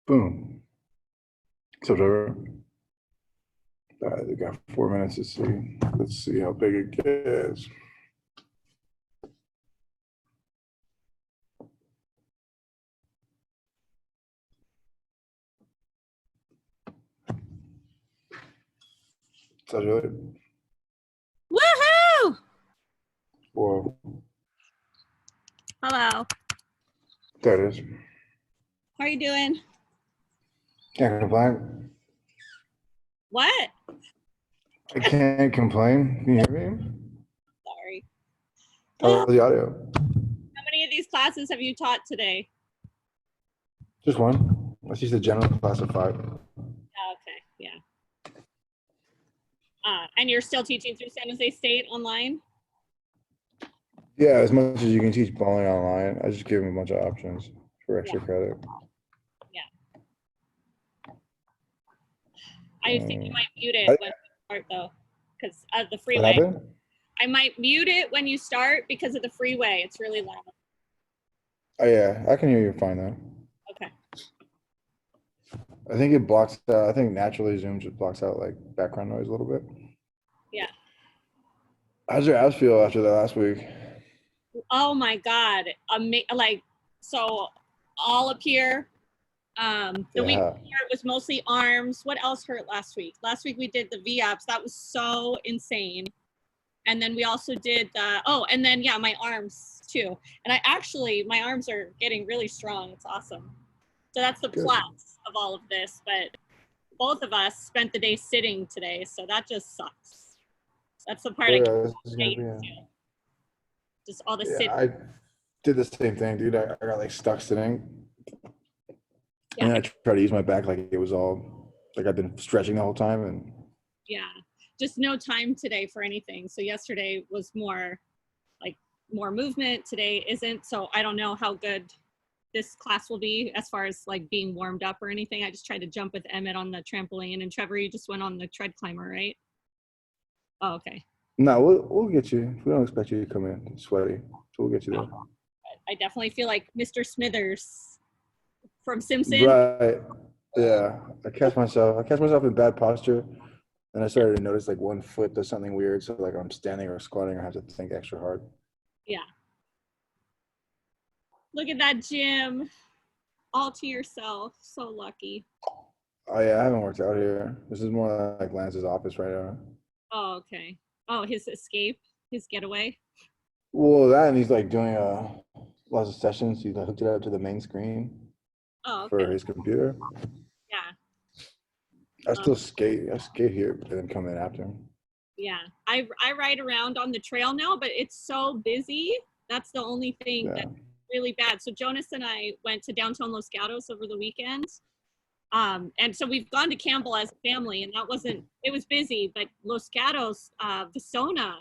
Boom. So, Trevor, we got 4 minutes to see. Let's see how big it gets. So, Julie. Woohoo! Whoa. Hello. There it is. How are you doing? Can't complain. What? I can't complain. Can you hear me? Sorry. How's the audio? How many of these classes have you taught today? Just one. That's just a general class of 5. Oh, okay, yeah. And you're still teaching through San Jose State online? Yeah, as much as you can teach bowling online, I just give them a bunch of options for extra credit. Yeah. I think you might mute it when you start though, because of the freeway. What happened? I might mute it when you start because of the freeway. It's really loud. Oh yeah, I can hear you fine though. Okay. I think it blocks out, I think naturally Zoom just blocks out like background noise a little bit. Yeah. How's your abs feel after that last week? Oh my God. Like, so all up here. The week before it was mostly arms. What else hurt last week? Last week we did the V-ups. That was so insane. And then we also did and then yeah, my arms too. And my arms are getting really strong. It's awesome. So that's the plus of all of this. But both of us spent the day sitting today, so that just sucks. That's the part I can't get used to. Just all the sitting. I did the same thing, dude. I got like stuck sitting. Yeah. And I tried to use my back like it was all like I've been stretching the whole time. And yeah, just no time today for anything. So yesterday was more movement. Today isn't. So I don't know how good this class will be as far as like being warmed up or anything. I just tried to jump with Emmett on the trampoline, and Trevor, you just went on the tread climber, right? Oh, okay. No, we'll get you. We don't expect you to come in sweaty, so we'll get you there. I definitely feel like Mr. Smithers from Simpsons. Right. Yeah. I catch myself in bad posture, and I started to notice like one foot does something weird. So like I'm standing or squatting, I have to think extra hard. Yeah. Look at that gym, all to yourself. So lucky. Oh yeah, I haven't worked out here. This is more like Lance's office right now. Oh, okay. Oh, his escape, his getaway. Well, that and he's like doing lots of sessions. He's hooked it up to the main screen for his computer. Yeah. I still skate. I skate here and then come in after him. Yeah, I ride around on the trail now, but it's so busy. That's the only thing that's really bad. So Jonas and I went to downtown Los Gatos over the weekend. And so we've gone to Campbell as a family, and it was busy, but Los Gatos, Visona,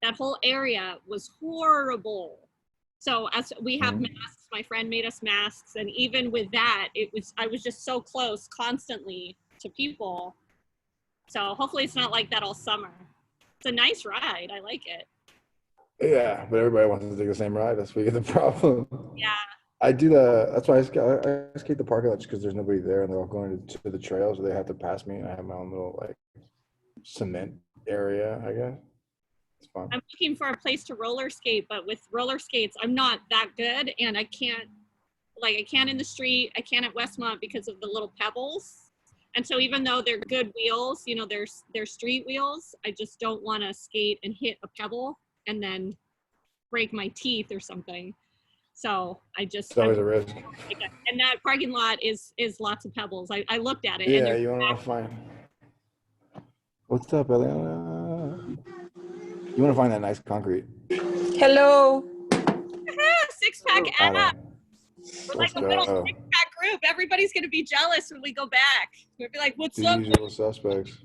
that whole area was horrible. So as we have masks, my friend made us masks. And even with that, I was just so close constantly to people. So hopefully it's not like that all summer. It's a nice ride. I like it. Yeah, but everybody wants to take the same ride. That's where you get the problem. Yeah. I do that's why I skate the parking lot just because there's nobody there and they're all going to the trail, so they have to pass me, and I have my own little like cement area, I guess. It's fun. I'm looking for a place to roller skate, but with roller skates, I'm not that good, and I can't in the street, I can't at Westmont because of the little pebbles. And so even though they're good wheels, you know, they're street wheels, I just don't want to skate and hit a pebble and then break my teeth or something. So it's always a risk. And that parking lot is lots of pebbles. I looked at it. Yeah, and you want to find. What's up, Eliana? You want to find that nice concrete. Hello. Six-pack abs. We're like a little six-pack group. Everybody's going to be jealous when we go back. We'll be like, what's up? Usual suspects.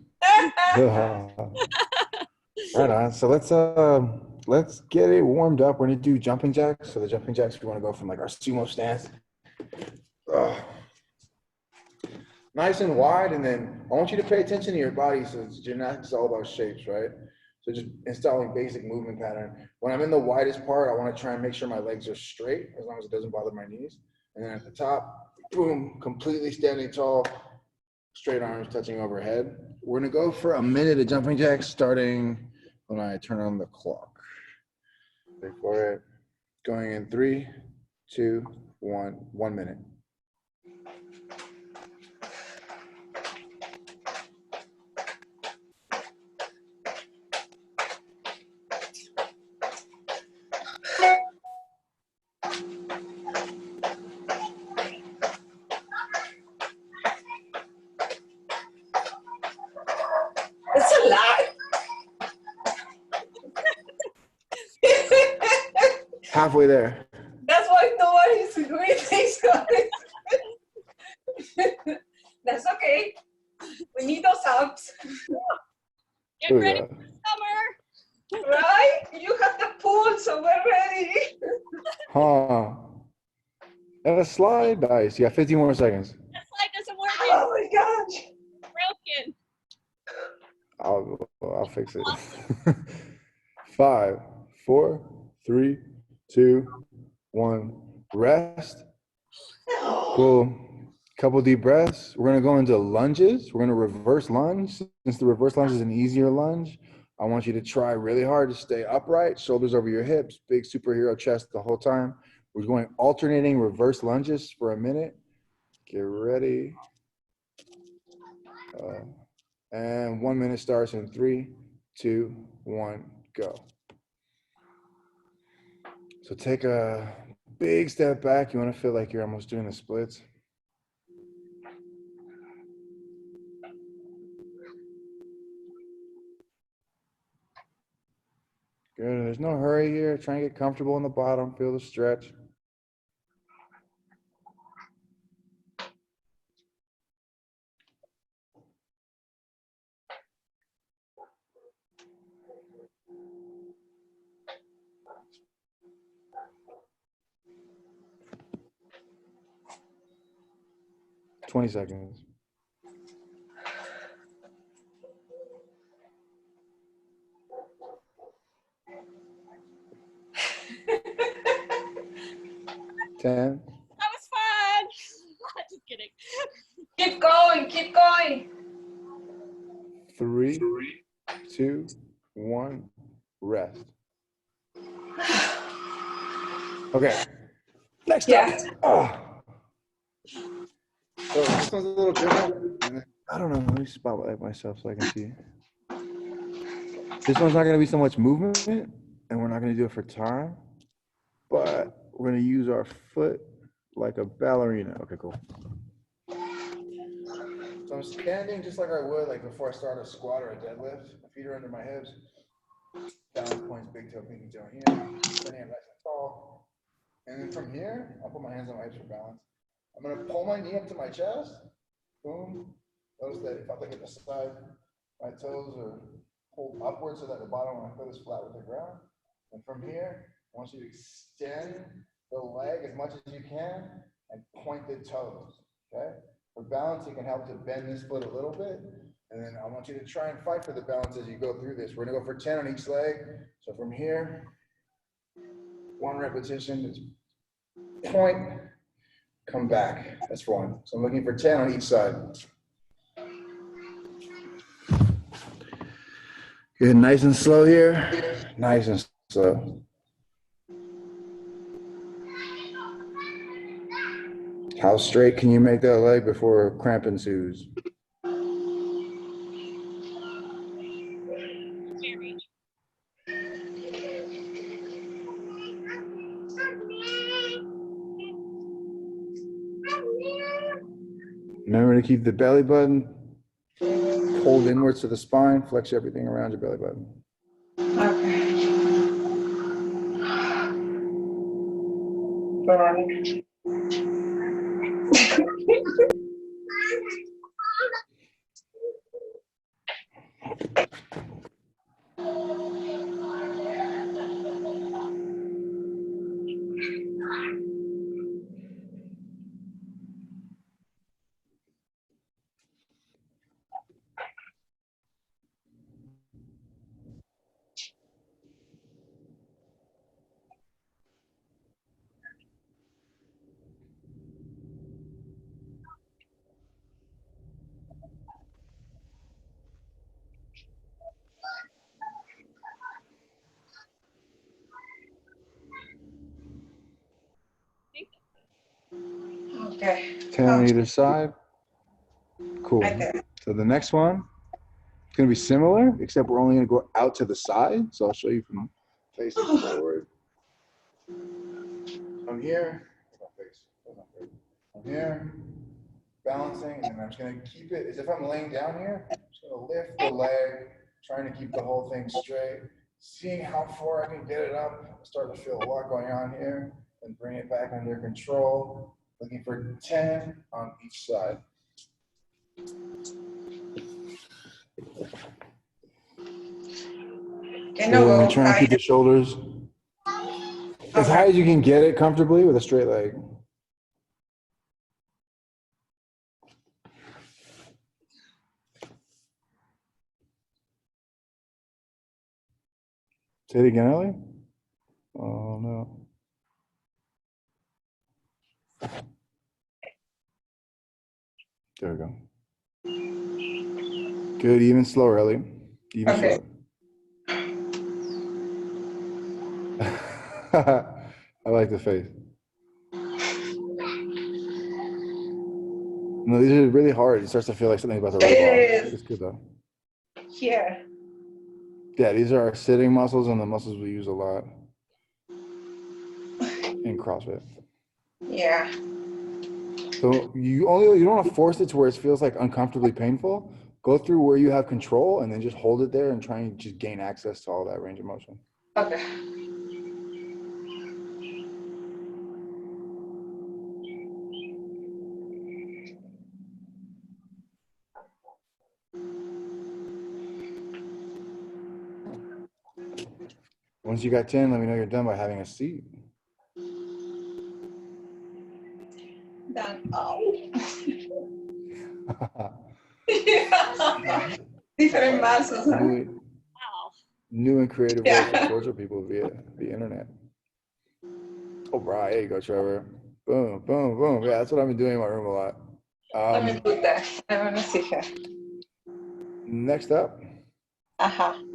Right on. So let's get it warmed up. We're going to do jumping jacks. So the jumping jacks, we want to go from like our sumo stance. Nice and wide. And then I want you to pay attention to your body. So gymnastics is all about shapes, right? So just installing basic movement pattern. When I'm in the widest part, I want to try and make sure my legs are straight as long as it doesn't bother my knees. And then at the top, boom, completely standing tall, straight arms touching overhead. We're gonna go for a minute of jumping jacks starting when I turn on the clock. Wait for it. Going in 3, 2, 1, 1 minute. It's a lot. Halfway there. That's why nobody's doing things. That's okay. We need those abs. Get Oh, ready yeah. for summer. Right? You have the pool, so we're ready. Huh. And a slide. Nice. You got 15 more seconds. That slide doesn't work. Oh my gosh. It's broken. I'll fix it. 5, 4, 3, 2, 1. Rest. Cool. Couple deep breaths. We're gonna go into lunges. We're gonna reverse lunge. Since the reverse lunge is an easier lunge, I want you to try really hard to stay upright, shoulders over your hips, big superhero chest the whole time. We're going alternating reverse lunges for a minute. Get ready. And 1 minute starts in 3, 2, 1, go. So take a big step back. You want to feel like you're almost doing the splits. Good. There's no hurry here. Try and get comfortable on the bottom. Feel the stretch. Twenty seconds. Ten. That was fun. Just kidding. Keep going, keep going. 3, 2, 1. Rest. Okay. Next up. Oh. So this one's a little different. I don't know. Let me spotlight myself so I can see. This one's not going to be so much movement, and we're not going to do it for time, but we're going to use our foot like a ballerina. Okay, cool. So I'm standing just like I would like before I start a squat or a deadlift. My feet are under my hips. Balance points, big toe, pinky toe here. Standing up nice and tall. And then from here, I'll put my hands on my hips for balance. I'm going to pull my knee up to my chest. Boom. Notice that if I look at the side, my toes are pulled upwards so that the bottom of my foot is flat with the ground. And from here, I want you to extend the leg as much as you can and point the toes, okay? For balance, you can help to bend this foot a little bit. And then I want you to try and fight for the balance as you go through this. We're gonna go for 10 on each leg. So from here, 1 repetition is point, come back. That's 1. So I'm looking for 10 on each side. Good, nice and slow here. Nice and slow. How straight can you make that leg before cramp ensues? Very. Remember to keep the belly button pulled inwards to the spine, flex everything around your belly button. Okay. Okay. 10 on either side. Cool. Okay. So the next one, it's going to be similar, except we're only going to go out to the side. So I'll show you from facing forward. I'm here. I'm here, balancing, and then I'm just going to keep it as if I'm laying down here. I'm just going to lift the leg, trying to keep the whole thing straight, seeing how far I can get it up. I'm starting to feel a lot going on here, and bring it back under control. Looking for 10 on each side. Can I go Try and keep the shoulders as high as you can get it comfortably with a straight leg. Say it again, Ellie. Oh, no. There we go. Good, even slower, Ellie. Even slower. I like the face. No, these are really hard. It starts to feel like something's about to rip off. It's good though. Here. Yeah, these are our sitting muscles and the muscles we use a lot in CrossFit. Yeah. So you don't want to force it to where it feels like uncomfortably painful. Go through where you have control and then just hold it there and try and just gain access to all that range of motion. Okay. Once you got 10, let me know you're done by having a seat. Done. Oh. Different muscles. Huh? New and creative ways to torture people via the internet. Oh, right. There you go, Trevor. Boom, boom, boom. Yeah, that's what I've been doing in my room a lot. Let me put that. I want to see her. Next up,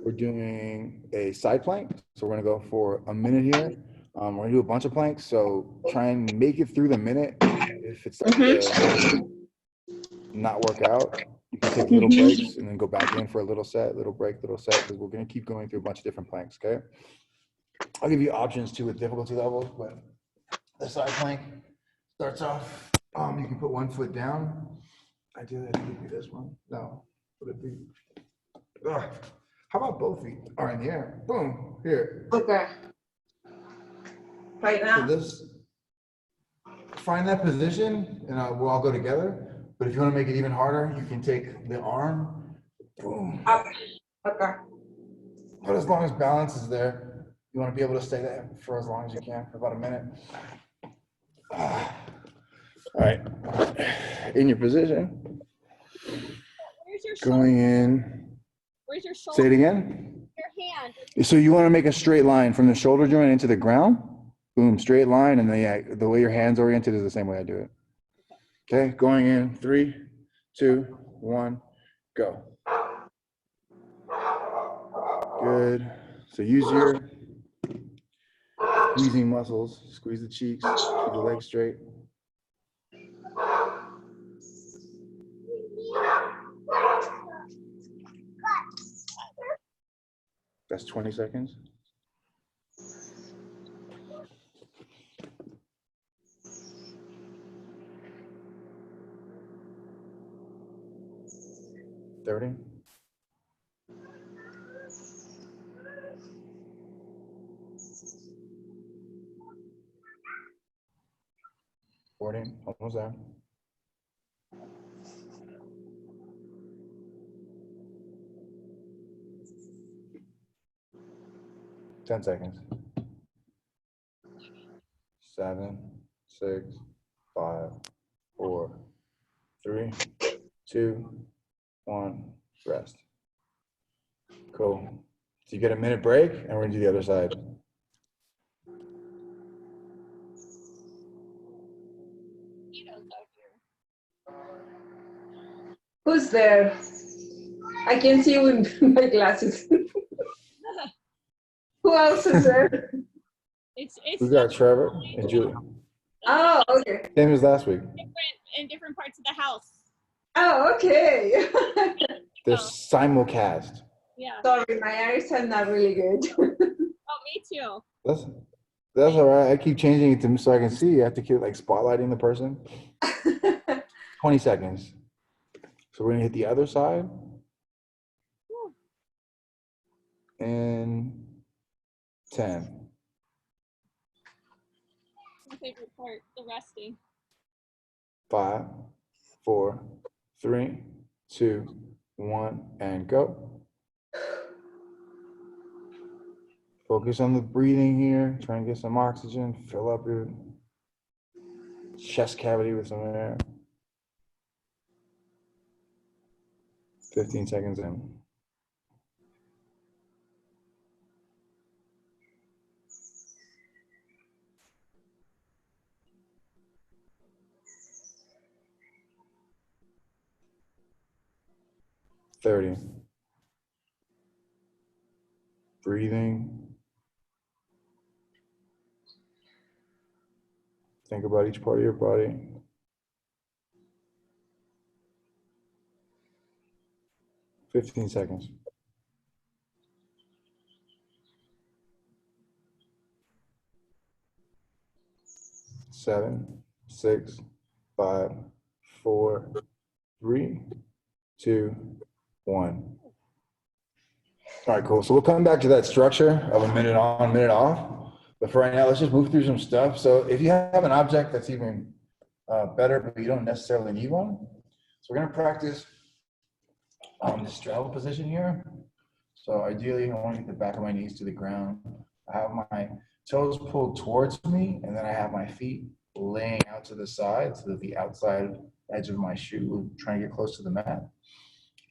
we're doing a side plank. So we're going to go for a minute here. We're going to do a bunch of planks. So try and make it through the minute. If it's not work out, you can take little breaks and then go back in for a little set, little break, little set, because we're going to keep going through a bunch of different planks, okay? I'll give you options too with difficulty levels, but the side plank starts off, you can put 1 foot down. Ideally, I think it'd be this one. No, would it be? Ugh. How about both feet are in the air? Boom, here. Okay. Right now? So this, find that position and we'll all go together. But if you want to make it even harder, you can take the arm, boom. Okay. But as long as balance is there, you want to be able to stay there for as long as you can, for about a minute. All right, in your position. Where's your going in. Where's your shoulder? Say it again. Your hand. So you want to make a straight line from the shoulder joint into the ground. Boom, straight line, and then the way your hand's oriented is the same way I do it. Okay, going in, 3, 2, 1, go. Good. So use your squeezing muscles. Squeeze the cheeks, keep the legs straight. That's 20 seconds. $30. $40, almost there. $10 seconds. 7, 6, 5, 4, 3, 2, 1, rest. Cool. So you get a minute break and we're gonna do the other side. Who's there? I can see you with my glasses. Who else is there? It's We got Trevor and Julie. Oh, okay. Same as last week. In different parts of the house. Oh, okay. They're simulcast. Yeah. Sorry, my eyes are not really good. Oh, me too. That's all right. I keep changing it to so I can see. I have to keep like spotlighting the person. 20 seconds. So we're gonna hit the other side. And 10. My favorite part, the resting. 5, 4, 3, 2, 1, and go. Focus on the breathing here. Try and get some oxygen. Fill up your chest cavity with some air. 15 seconds in. $30. Breathing. Think about each part of your body. 15 seconds. 7, 6, 5, 4, 3, 2, 1. All right, cool. So we'll come back to that structure of a minute on, minute off. But for right now, let's just move through some stuff. So if you have an object that's even better, but you don't necessarily need one. So we're gonna practice the straddle position here. So ideally, I want to get the back of my knees to the ground. I have my toes pulled towards me, and then I have my feet laying out to the side so that the outside edge of my shoe will try and get close to the mat.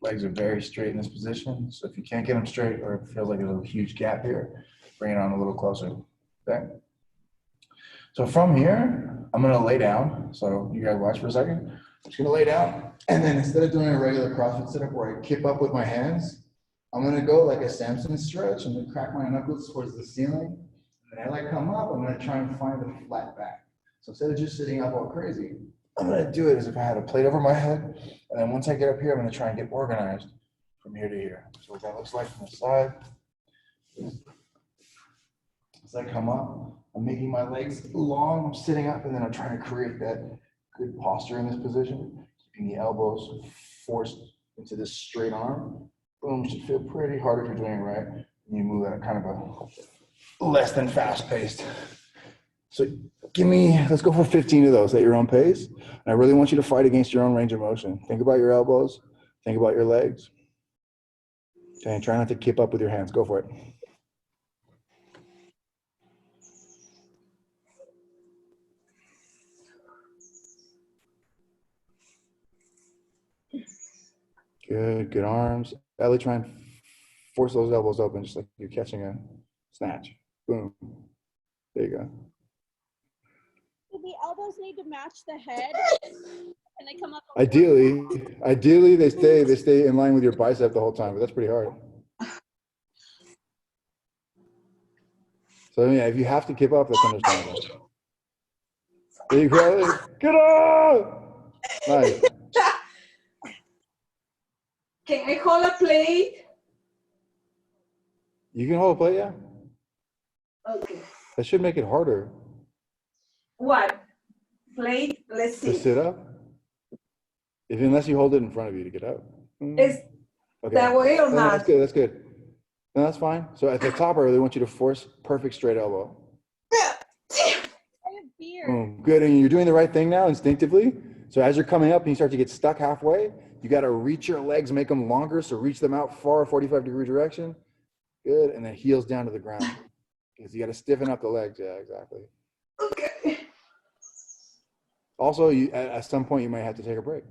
Legs are very straight in this position. So if you can't get them straight or it feels like there's a huge gap here, bring it on a little closer, okay? So from here, I'm gonna lay down. So you guys watch for a second. I'm just gonna lay down. And then instead of doing a regular CrossFit setup where I kip up with my hands, I'm gonna go like a Samson stretch. I'm gonna crack my knuckles towards the ceiling. And as I come up, I'm gonna try and find a flat back. So instead of just sitting up all crazy, I'm gonna do it as if I had a plate over my head. And then once I get up here, I'm gonna try and get organized from here to here. So what that looks like from the side. As I come up, I'm making my legs long, I'm sitting up, and then I'm trying to create that good posture in this position, keeping the elbows forced into this straight arm. Boom, should feel pretty hard if you're doing it right. And you move at kind of a less than fast paced. So let's go for 15 of those at your own pace. And I really want you to fight against your own range of motion. Think about your elbows, think about your legs. Okay, and try not to kip up with your hands. Go for it. Good arms. Ellie, try and force those elbows open just like you're catching a snatch. Boom. There you go. Do the elbows need to match the head? Can they come up? Ideally they stay in line with your bicep the whole time, but that's pretty hard. So yeah, if you have to keep up, that's understandable. There you go, Ellie. Get up! Nice. Can I hold a plate? You can hold a plate, yeah? Okay. That should make it harder. What? Plate? Let's see. To sit up? Unless you hold it in front of you to get up. Is okay. That way or not? That's good. No, that's fine. So at the top, I really want you to force perfect straight elbow. I have beard. Boom. Good, and you're doing the right thing now instinctively. So as you're coming up and you start to get stuck halfway, you got to reach your legs, make them longer. So reach them out far, 45-degree direction. Good, and then heels down to the ground. Because you got to stiffen up the legs. Yeah, exactly. Okay. Also, at some point, you might have to take a break.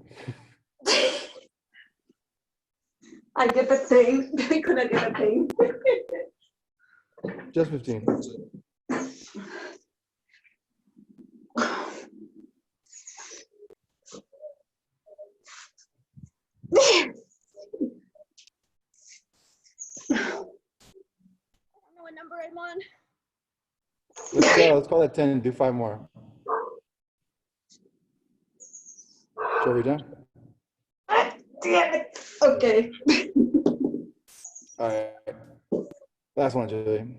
I get the thing. I couldn't get a thing. Just 15. I don't know what number I'm on. Let's go. Let's call it 10 and do 5 more. Are we done? Damn it. Okay. All right. Last one, Julie.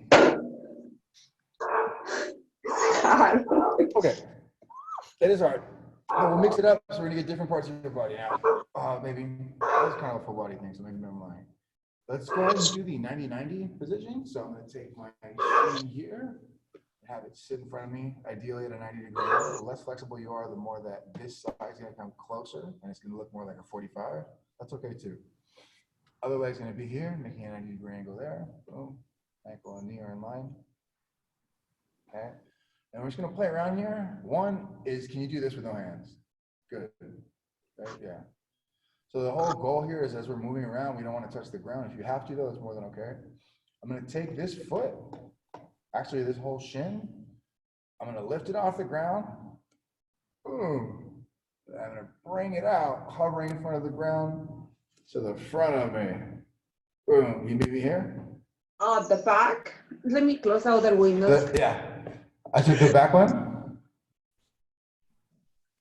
God. Okay. It is hard. But we'll mix it up so we're gonna get different parts of your body out. Maybe that's kind of a full body thing, so maybe never mind. Let's go ahead and do the 90-90 position. So I'm gonna take my shin here, have it sit in front of me, ideally at a 90-degree angle. The less flexible you are, the more that this side is gonna come closer and it's gonna look more like a 45. That's okay too. Other leg's gonna be here, making a 90-degree angle there. Boom. Ankle and knee are in line. Okay. And we're just gonna play around here. One is, can you do this with no hands? Good. Right? Yeah. So the whole goal here is as we're moving around, we don't want to touch the ground. If you have to though, it's more than okay. I'm gonna take this foot, actually this whole shin, I'm gonna lift it off the ground. Boom. I'm gonna bring it out, hovering in front of the ground to the front of me. Boom. You meet me here? The back. Let me close out the windows. Yeah. I took the back one.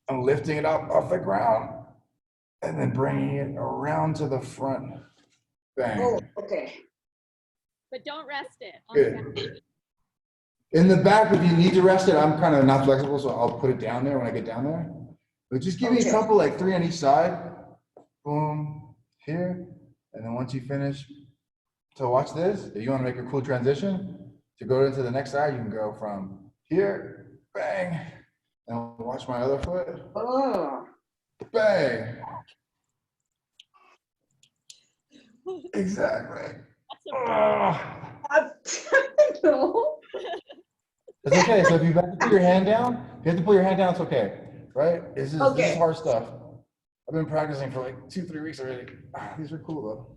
I'm lifting it up off the ground and then bringing it around to the front. Bang. Oh, okay. But don't rest it. On the back. Good. In the back, if you need to rest it, I'm kind of not flexible, so I'll put it down there when I get down there. But just give me a couple, like 3 on each side. Boom, here. And then once you finish, so watch this. If you want to make a cool transition, to go into the next side, you can go from here, bang, and watch my other foot. Oh. Bang. Exactly. No. It's okay. So if you have to put your hand down, if you have to put your hand down, it's okay, right? This is hard stuff. I've been practicing for like 2-3 weeks already. These are cool though.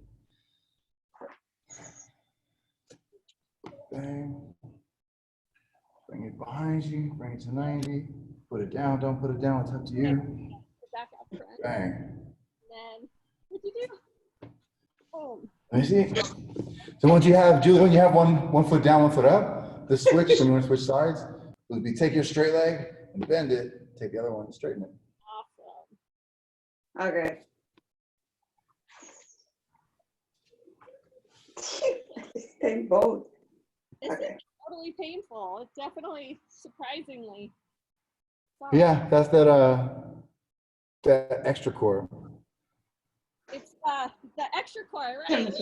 Bang. Bring it behind you, bring it to 90, put it down, don't put it down, it's up to you. Back up front. Bang. And then, what'd you do? Boom. Let me see. So once you have, Julie, when you have one foot down, 1 foot up, the switch, when you want to switch sides, would be take your straight leg and bend it, take the other one and straighten it. Awesome. Okay. Stay both. This Okay. is totally painful. It's definitely surprisingly. Yeah, that's that extra core. It's the extra core, right?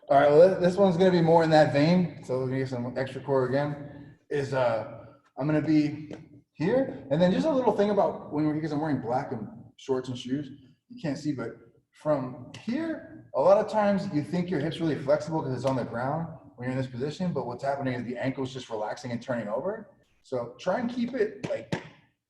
All right, well, this one's gonna be more in that vein. So we're gonna get some extra core again. Is I'm gonna be here, and then just a little thing about when we're, because I'm wearing black and shorts and shoes, you can't see, but from here, a lot of times you think your hip's really flexible because it's on the ground when you're in this position, but what's happening is the ankle's just relaxing and turning over. So try and keep it like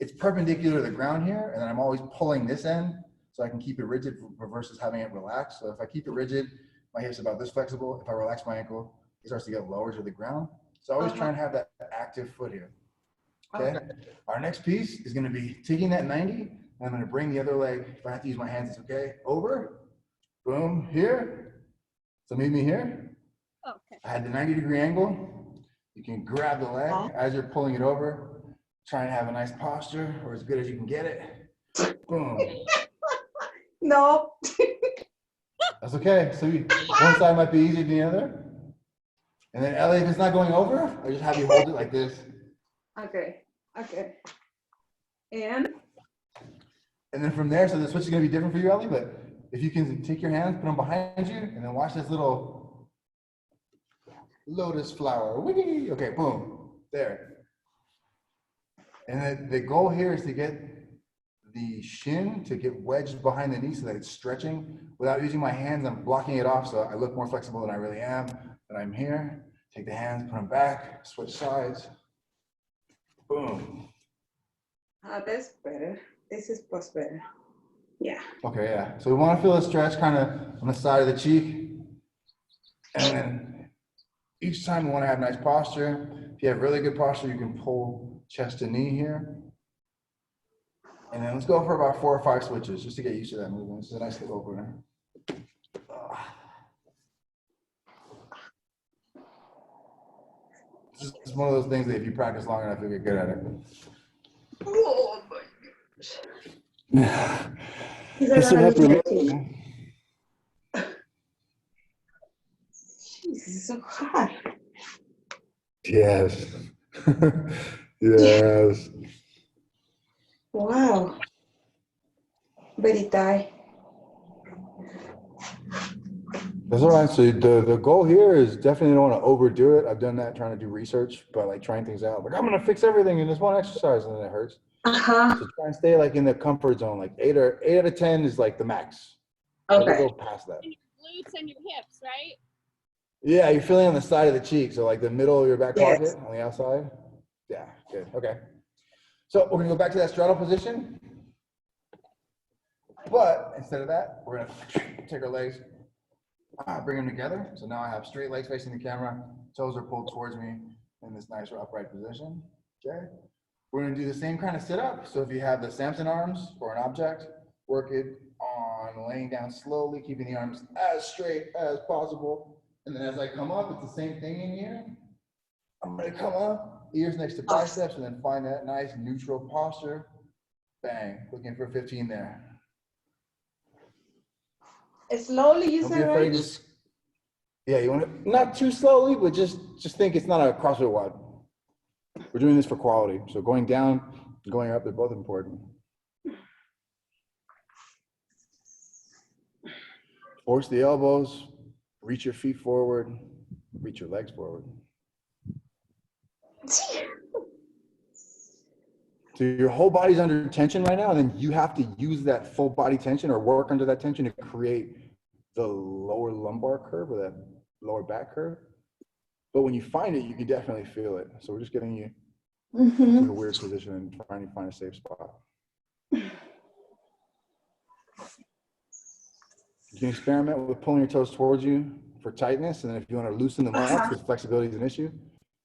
it's perpendicular to the ground here, and then I'm always pulling this end so I can keep it rigid versus having it relaxed. So if I keep it rigid, my hip's about this flexible. If I relax my ankle, it starts to get lower to the ground. So I always try and have that active foot here. Okay. Our next piece is going to be taking that 90, and I'm going to bring the other leg. If I have to use my hands, it's okay. Over, boom, here. So meet me here. Okay. I had the 90-degree angle. You can grab the leg as you're pulling it over. Try and have a nice posture, or as good as you can get it. Boom. No. That's okay. So one side might be easier than the other. And then Ellie, if it's not going over, I just have you hold it like this. Okay. Okay. And then from there, so the switch is going to be different for you, Ellie, but if you can take your hands, put them behind you, and then watch this little lotus flower. Whee! Okay, boom. There. And then the goal here is to get the shin to get wedged behind the knee so that it's stretching. Without using my hands, I'm blocking it off so I look more flexible than I really am. And I'm here. Take the hands, put them back, switch sides. Boom. that's better. This is much better. Yeah. Okay, yeah. So we want to feel a stretch kind of on the side of the cheek. And then each time we want to have nice posture. If you have really good posture, you can pull chest to knee here. And then let's go for about 4 or 5 switches just to get used to that movement. This is a nice little opener. This is one of those things that if you practice long enough, you'll get good at it. Oh my These This are will gonna help be your tricky. memory. Jeez, this is so hard. Yes. Yes. Wow. Very tight. That's all right. So the goal here is definitely don't want to overdo it. I've done that trying to do research, but like trying things out. Like I'm gonna fix everything in this one exercise, and then it hurts. Uh-huh. So try and stay like in the comfort zone. Like 8 out of 10 is like the max. Never Okay. go past that. And your glutes and your hips, right? Yeah, you're feeling on the side of the cheek, so like the middle of your back Yes. pocket on the outside. Yeah, good. Okay. So we're gonna go back to that straddle position, but instead of that, we're gonna take our legs, bring them together. So now I have straight legs facing the camera, toes are pulled towards me in this nice upright position. Okay. We're gonna do the same kind of sit-up. So if you have the Samson arms or an object, work it on laying down slowly, keeping the arms as straight as possible. And then as I come up, it's the same thing in here. I'm gonna come up, ears next to biceps, and then find that nice neutral posture. Bang, looking for 15 there. Slowly, you Don't be said, afraid, right? just, yeah, you wanna, not too slowly, but just think it's not a CrossFit WOD. We're doing this for quality. So going down, going up, they're both important. Force the elbows, reach your feet forward, reach your legs forward. So your whole body's under tension right now, and then you have to use that full body tension or work under that tension to create the lower lumbar curve or that lower back curve. But when you find it, you can definitely feel it. So we're just getting you to a weird position and trying to find a safe spot. You can experiment with pulling your toes towards you for tightness, and then if you want to loosen them up because flexibility is an issue,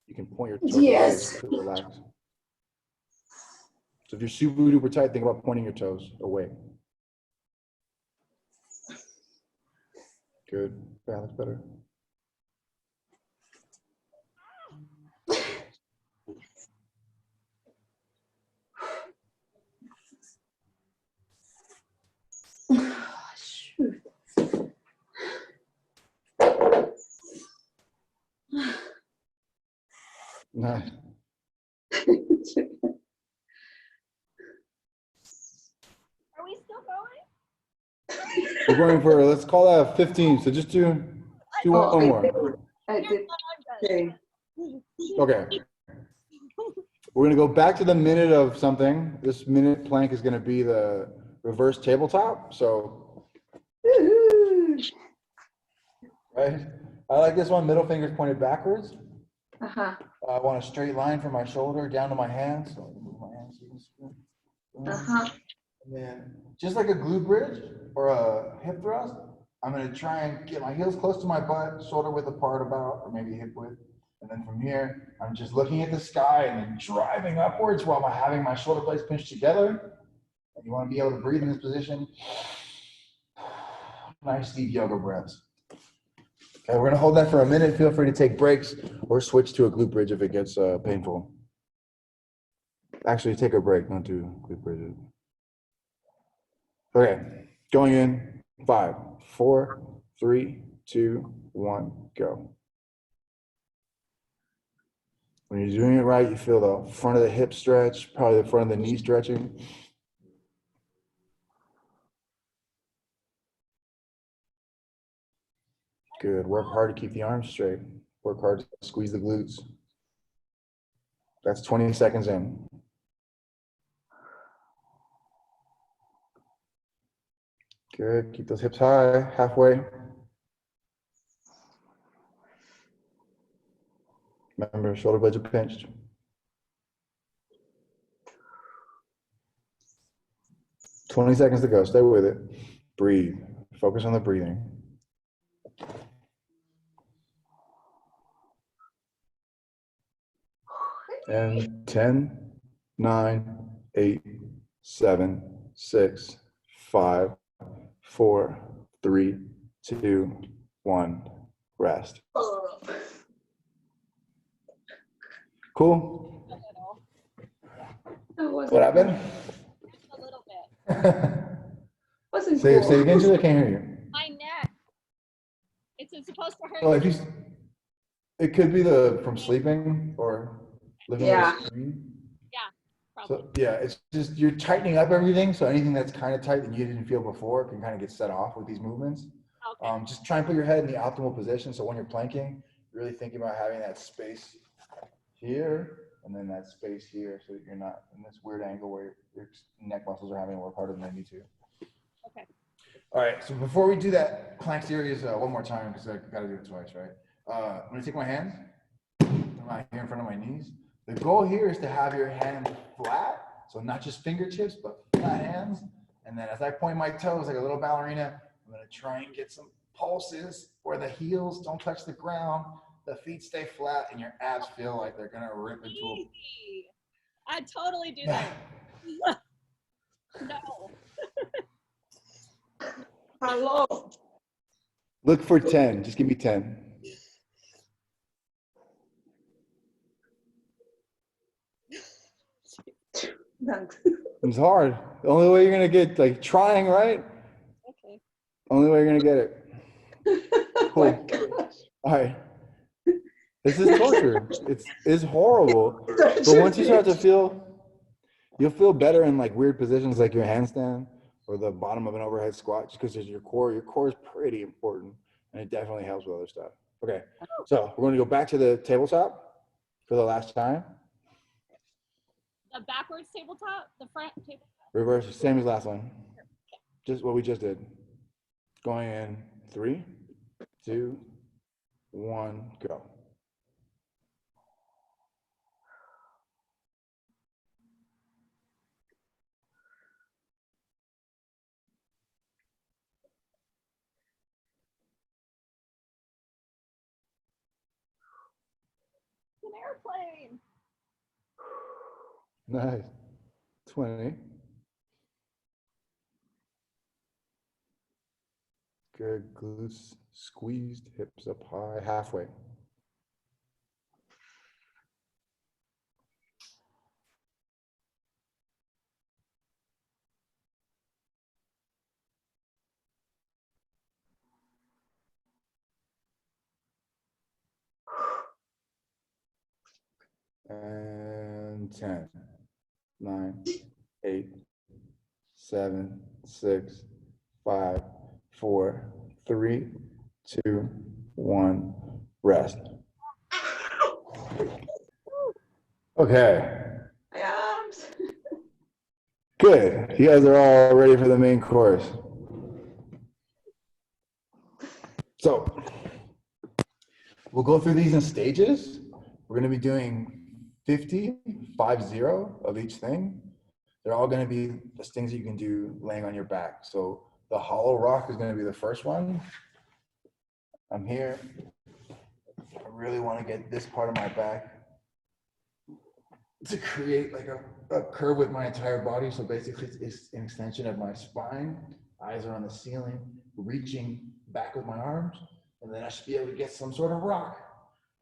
you can point your toes Yes. away to relax. So if you're super duper tight, think about pointing your toes away. Good. Yeah, that's better. Shoot. Nice. Are we still going? We're going for, let's call that 15. So just do one more. I did. Okay. Okay. We're going to go back to the minute of something. This minute plank is going to be the reverse tabletop. So, right? I like this one, middle fingers pointed backwards. Uh-huh. I want a straight line from my shoulder down to my hands. So move my hands. Uh-huh. And then just like a glute bridge or a hip thrust, I'm going to try and get my heels close to my butt, shoulder width apart about, or maybe hip width. And then from here, I'm just looking at the sky and then driving upwards while I'm having my shoulder blades pinched together. And you want to be able to breathe in this position. Nice deep yoga breaths. Okay, we're going to hold that for a minute. Feel free to take breaks or switch to a glute bridge if it gets painful. Actually, take a break, don't do glute bridges. Okay, going in 5, 4, 3, 2, 1, go. When you're doing it right, you feel the front of the hip stretch, probably the front of the knee stretching. Good. Work hard to keep the arms straight. Work hard to squeeze the glutes. That's 20 seconds in. Good. Keep those hips high, halfway. Remember, shoulder blades are pinched. "20 seconds to go. Stay with it. Breathe. Focus on the breathing. And 10, 9, 8, 7, 6, 5, 4, 3, 2, 1. Rest. Cool. That was What happened? A little Wasn't Say cool. it again, Julie, I can't hear you. My neck. It's supposed to hurt. Oh, if you, it could be from sleeping or living with Yeah. a screen. Yeah, probably. So yeah, it's just you're tightening up everything. So anything that's kind of tight that you didn't feel before can kind of get set off with these movements. Okay. Just try and put your head in the optimal position. So when you're planking, you're really thinking about having that space here and then that space here, so that you're not in this weird angle where your neck muscles are having to work harder than they need to. Okay. All right, so before we do that plank series one more time, because I got to do it twice, right? I'm going to take my hands, put them out here in front of my knees. The goal here is to have your hands flat, so not just fingertips, but flat hands. And then as I point my toes like a little ballerina, I'm going to try and get some pulses where the heels don't touch the ground, the feet stay flat, and your abs feel like they're going to rip into a... Easy. I'd totally do that. No. Hello. Look for 10. Just give me 10. Thanks. It's hard. The only way you're going to get, like, trying, right? Okay. Only way you're going to get it. Oh Cool. my gosh. All right. This is torture. It's horrible. But once you start to feel, you'll feel better in like weird positions like your handstand or the bottom of an overhead squat, just because your core is pretty important, and it definitely helps with other stuff. Okay, so we're going to go back to the tabletop for the last time. The backwards tabletop, the front tabletop. Reverse, same as last one. Just what we just did. Going in 3, 2, 1, go. It's an airplane. Nice. 20. Good. Glutes squeezed, hips up high, halfway. And 10, 9, 8, 7, 6, 5, 4, 3, 2, 1, rest. Okay, My arms. good. You guys are all ready for the main course. So we'll go through these in stages. We're going to be doing 50 of each thing. They're all going to be the things you can do laying on your back. So the hollow rock is going to be the first one. I'm here. I really want to get this part of my back to create like a curve with my entire body. So basically it's an extension of my spine. Eyes are on the ceiling, reaching back with my arms. And then I should be able to get some sort of rock.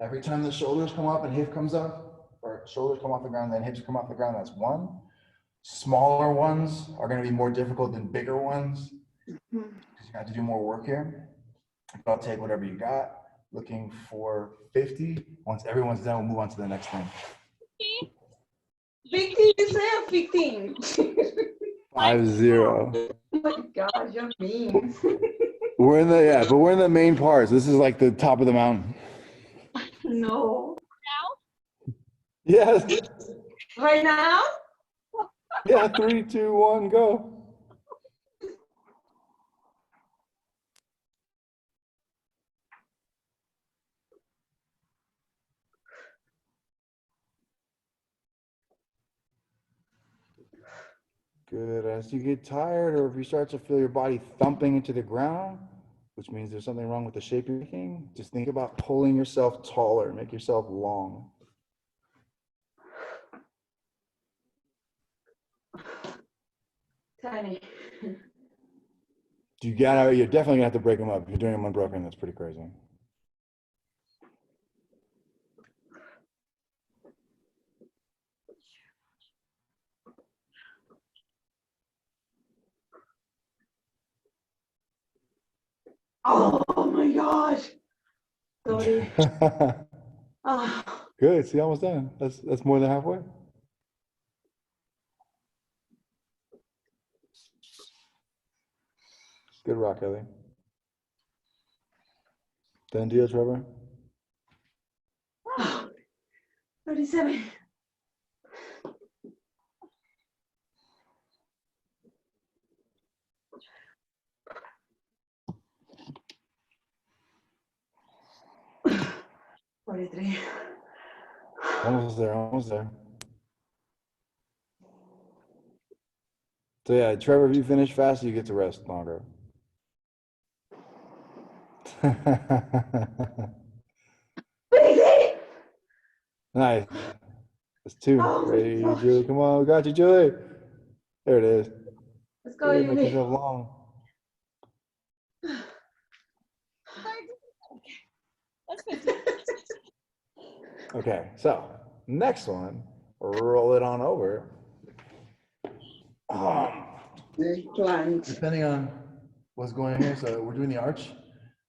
Every time the shoulders come up and hip comes up, or shoulders come off the ground, then hips come off the ground, that's one. Smaller ones are going to be more difficult than bigger ones because you got to do more work here. But I'll take whatever you got. Looking for 50. Once everyone's done, we'll move on to the next thing. 15, you said 15. 50. Oh my gosh, you're mean. We're in the but we're in the main parts. This is like the top of the mountain. No. Now? Yes. Right now? Yeah, 3, 2, 1, go. Good. As you get tired, or if you start to feel your body thumping into the ground, which means there's something wrong with the shape you're making, just think about pulling yourself taller, make yourself long. Tiny. You're definitely gonna have to break them up. If you're doing them unbroken, that's pretty crazy. Oh my gosh. Sorry. Good. See, almost done. That's more than halfway. Good rock, Ellie. Done deal, Trevor. 37. Forty-three. Almost there, almost there. So yeah, Trevor, if you finish faster, you get to rest longer. Nice. That's two. Oh my Ready, gosh. Julie? Come on, we got you, Julie. There it is. Let's go, Make Yuli. yourself long. That's 50. Okay, so next one, roll it on over. Plunge. Depending on what's going on here, so we're doing the arch.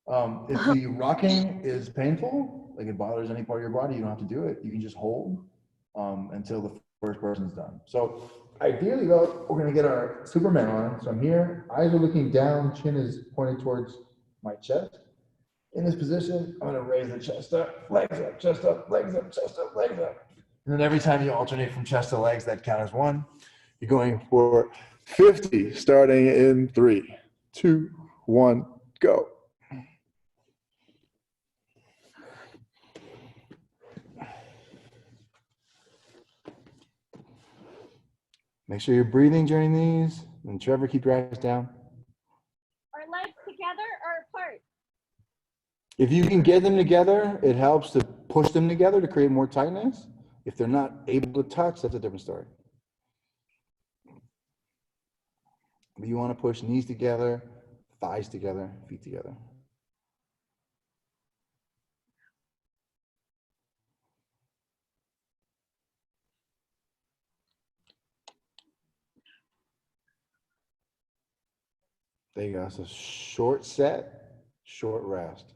If the rocking is painful, like it bothers any part of your body, you don't have to do it. You can just hold until the first person's done. So ideally, though, we're gonna get our Superman on. So I'm here, eyes are looking down, chin is pointed towards my chest. In this position, I'm gonna raise the chest up, chest up, legs up, chest up, legs up. And then every time you alternate from chest to legs, that count as one. You're going for 50, starting in 3, 2, 1, go. Make sure you're breathing during these. And Trevor, keep your eyes down. Are legs together or apart? If you can get them together, it helps to push them together to create more tightness. If they're not able to touch, that's a different story. But you want to push knees together, thighs together, feet together. There you go. So short set, short rest.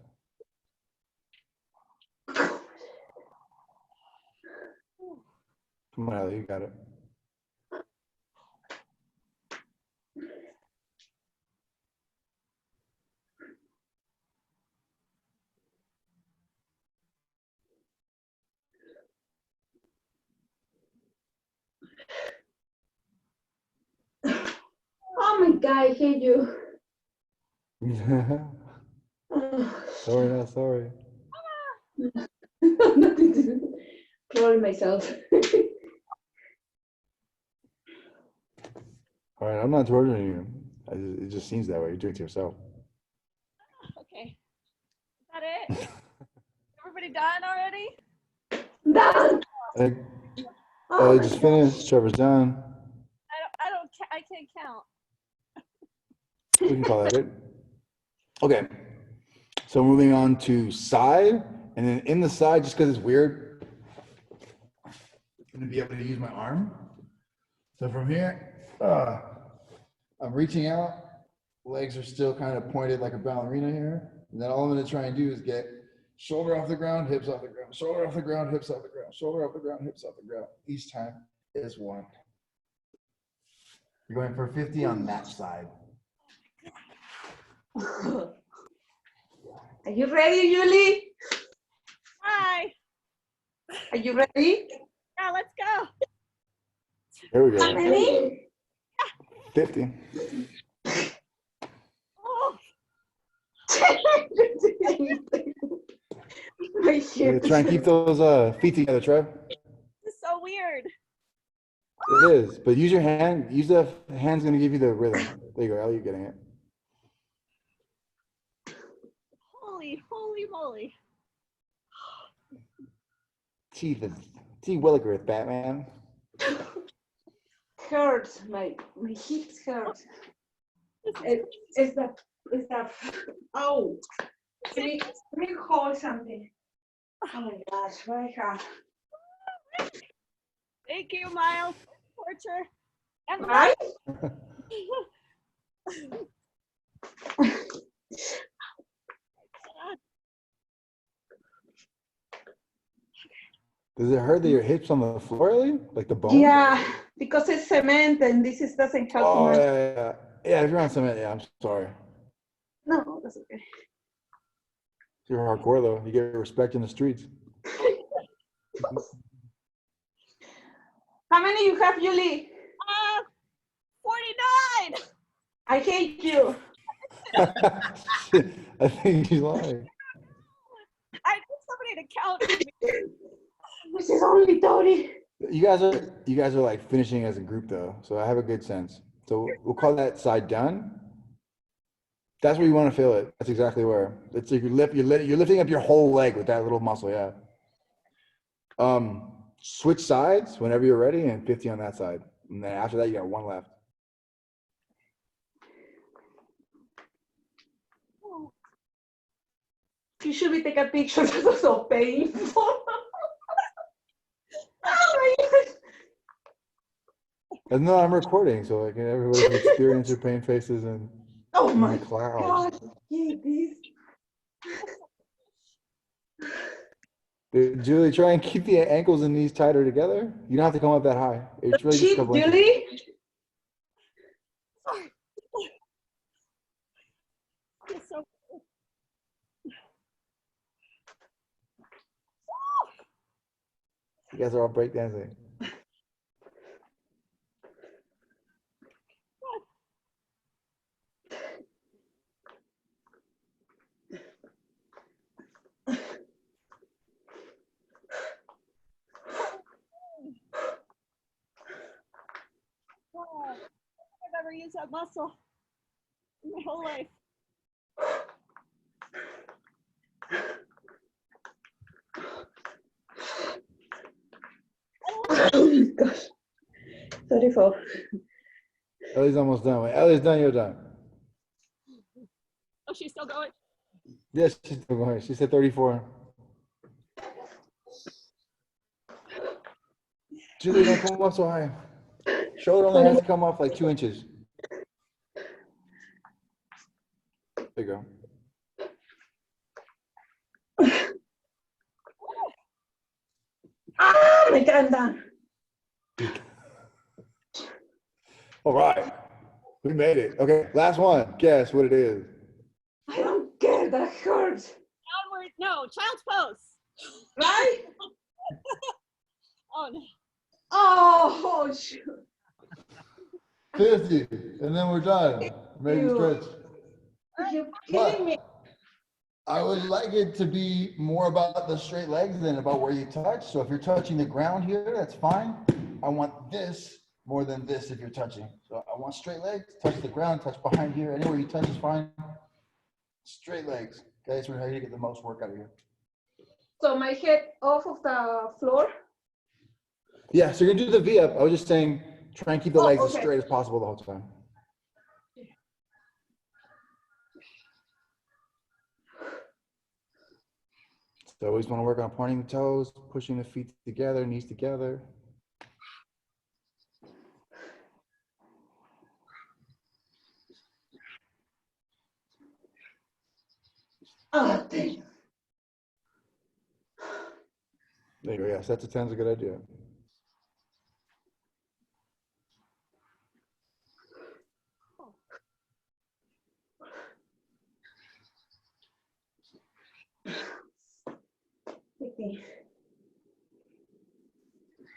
Come on, Ellie, you got it. Oh my god, I hate you. Sorry, not sorry. Nothing to do. Controlling myself. All right, I'm not torturing you. It just seems that way. You're doing it to yourself. Okay. Is that it? Everybody done already? Done. Ellie just finished. Trevor's done. I can't count. We can call that it. Okay. So moving on to side, and then in the side, just because it's weird, I'm gonna be able to use my arm. So from here, I'm reaching out. Legs are still kind of pointed like a ballerina here. And then all I'm gonna try and do is get shoulder off the ground, hips off the ground, shoulder off the ground, hips off the ground, shoulder off the ground, hips off the ground. Each time is one. You're going for 50 on that side. Are you ready, Julie? Hi. Are you ready? Yeah, let's go. Here we go. Ready? 50. Oh, My Yeah, hips. try and keep those feet together, Trev. this is so weird. It is, but use your hand. Use the hand's gonna give you the rhythm. There you go, Ellie, you're getting it. Holy moly. Teeth Willikers, Batman. Hurts. My hips hurt. It's that. Oh. Let me hold something. Oh my gosh, my God. Thank you, Miles. Torture. And the Right? Does it hurt that your hips on the floor, Ellie? Like the bone? Yeah, because it's cement and this is, doesn't help Oh, much. yeah. Yeah, if you're on cement, yeah, I'm sorry. No, that's okay. You're hardcore, though. You get respect in the streets. How many you have, Julie? 49. I hate you. I think she's lying. I need somebody to count for me. This is only 30. You guys are like finishing as a group, though, so I have a good sense. So we'll call that side done. That's where you want to feel it. That's exactly where. It's like you're lifting up your whole leg with that little muscle, yeah. Switch sides whenever you're ready, and 50 on that side. And then after that, you got one left. You should be taking pictures. This was so painful. Oh my God. And no, I'm recording, so like everybody can experience your pain faces and Oh my clouds. God. Yeah, this. Dude, Julie, try and keep the ankles and knees tighter together. You don't have to come up that high. It's really just a Cheap, couple inches. Julie. It's so You guys are all breakdancing. wow. I've never used that muscle in my whole life. Oh my gosh. 34. Ellie's almost done. When Ellie's done, you're done. Oh, she's still going? Yes, she's still going. She said 34. Julie, don't come up so high. Shoulder only has to come up like 2 inches. There you go. Ah, me encanta. All right. We made it. Okay, last one. Guess what it is. I don't care. That hurts. Downward, no, child's pose. Right? Oh, no. Oh, shoot. 50, and then we're done. Maybe Ew. stretch. You're kidding me. I would like it to be more about the straight legs than about where you touch. So if you're touching the ground here, that's fine. I want this more than this if you're touching. So I want straight legs, touch the ground, touch behind here. Anywhere you touch is fine. Straight legs. Okay, so how you get the most work out of here. So my head off of the floor. Yeah, so you're gonna do the V up. I was just saying, try and keep the legs as okay. straight as possible the whole time. So always want to work on pointing the toes, pushing the feet together, knees together. Oh, damn. There you go. Yeah, sets of 10 is a good idea. Okay.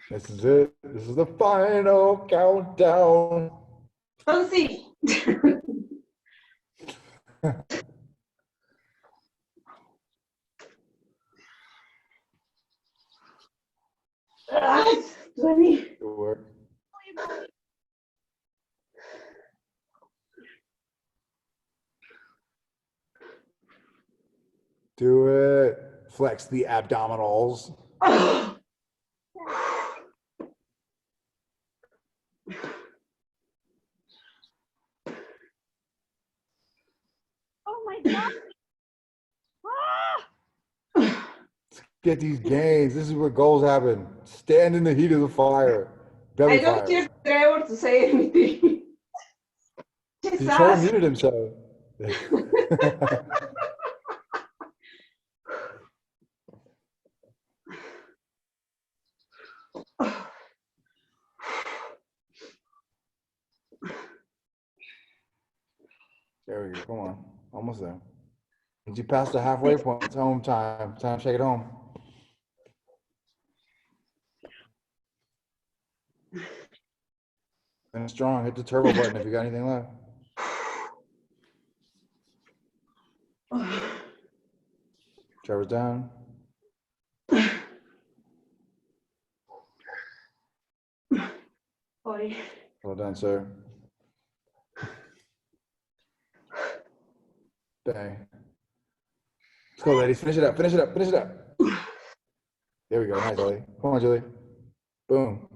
This is it. This is the final countdown. Don't see. Ah, 20. Good work. Do it. Flex the abdominals. Oh. Oh my God. Ah! Get these gains. This is where goals happen. Stand in the heat of the fire. Belly I don't fire. hear Trevor to say anything. He Jesus. Trevor muted himself. There we go. Come on. Almost there. Once you pass the halfway point, it's home time. Time to take it home. Finish strong. Hit the turbo button if you got anything left. Trevor's down. Sorry. Well done, sir. Bang. Let's go, ladies. Finish it up. Finish it up. Finish it up. There we go. Nice, Ellie. Come on, Julie. Boom.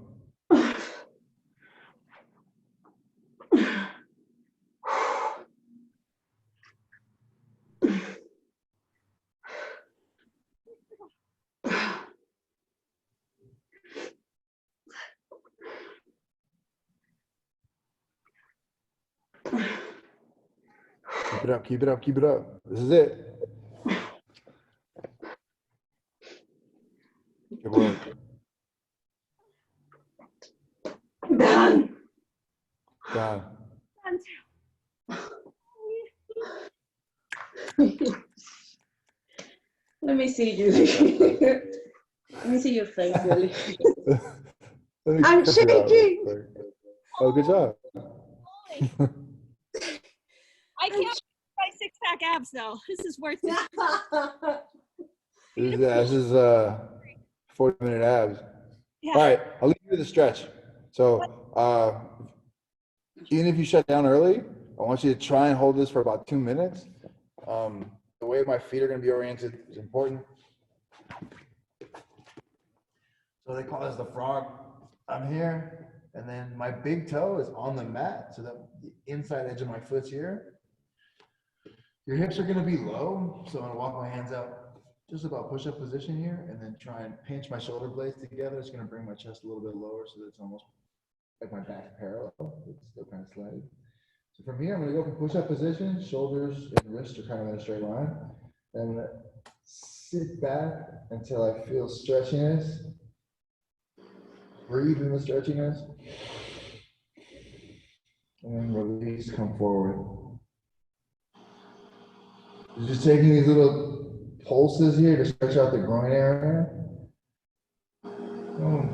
Keep it up. Keep it up. Keep it up. This is it. Good work. Done. Done. Let me see you. Let me see your face, Lily. I'm shaking. Oh, good job. I can't my six-pack abs though. This is worth it. This is 40-minute abs. Yeah. All right, I'll leave you with a stretch. So even if you shut down early, I want you to try and hold this for about 2 minutes. The way my feet are going to be oriented is important. So they call this the frog. I'm here, and then my big toe is on the mat, so that the inside edge of my foot's here. Your hips are going to be low, so I'm going to walk my hands out just about push-up position here, and then try and pinch my shoulder blades together. It's going to bring my chest a little bit lower so that it's almost like my back parallel. It's still kind of slanted. So from here, I'm going to go from push-up position. Shoulders and wrists are kind of in a straight line. And I'm going to sit back until I feel stretchiness. Breathe in the stretchiness. And then release, come forward. Just taking these little pulses here to stretch out the groin area.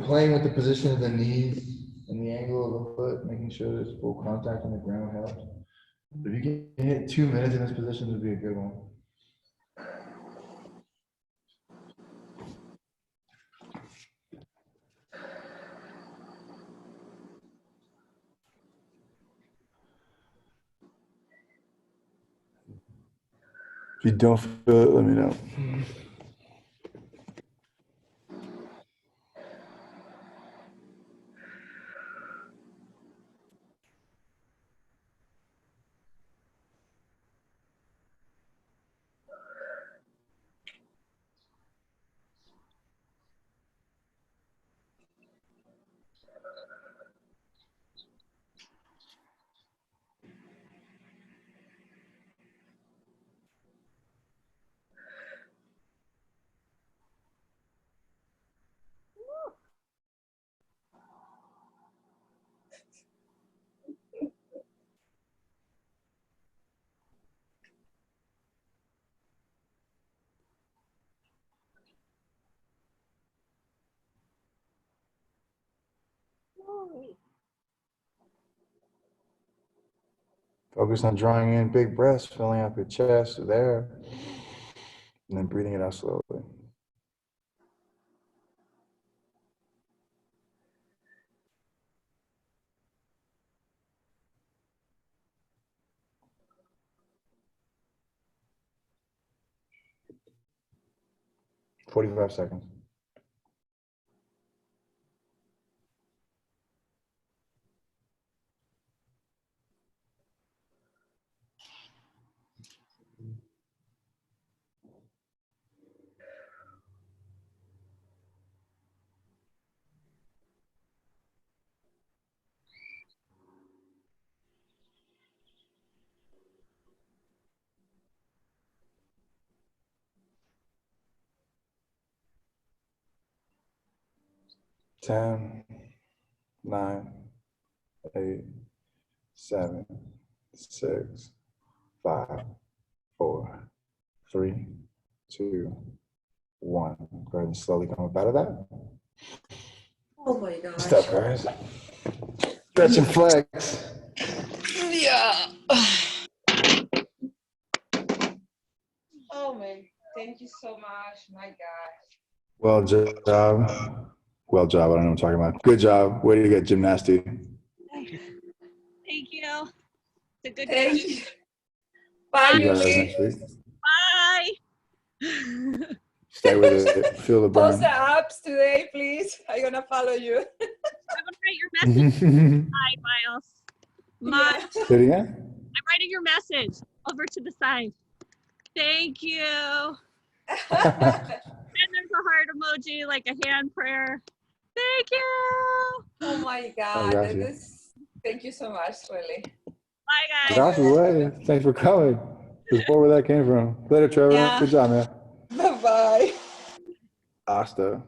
Playing with the position of the knees and the angle of the foot, making sure there's full contact on the ground helps. If you can hit 2 minutes in this position, it would be a good one. If you don't feel it, let me know. Focus on drawing in big breaths, filling up your chest there, and then breathing it out slowly. "45 seconds. 10, 9, 8, 7, 6, 5, 4, 3, 2, 1. Go ahead and slowly come up out of that. Oh my gosh. Step, guys. Stretch and flex. Yeah. Oh man, thank you so much. My gosh. Well job. Well job. I don't know what I'm talking about. Good job. Way to get gymnastic. Thank you. It's a good Thank game. you. Bye, See you guys Yuki. next week. Bye. Stay with it. Feel the Post the burn. apps today, please. I'm gonna follow you. I'm gonna write your message. Hi, Miles. Yeah. Say it again. I'm writing your message over to the side. Thank you. And there's a heart emoji, like a hand prayer. Thank you. Oh my I God. got you. Thank you so much, really. Bye, guys. Got you. Way. Thanks for coming. Just where that came from. Later, Trevor. Yeah. Good job, man. Bye-bye. Hasta.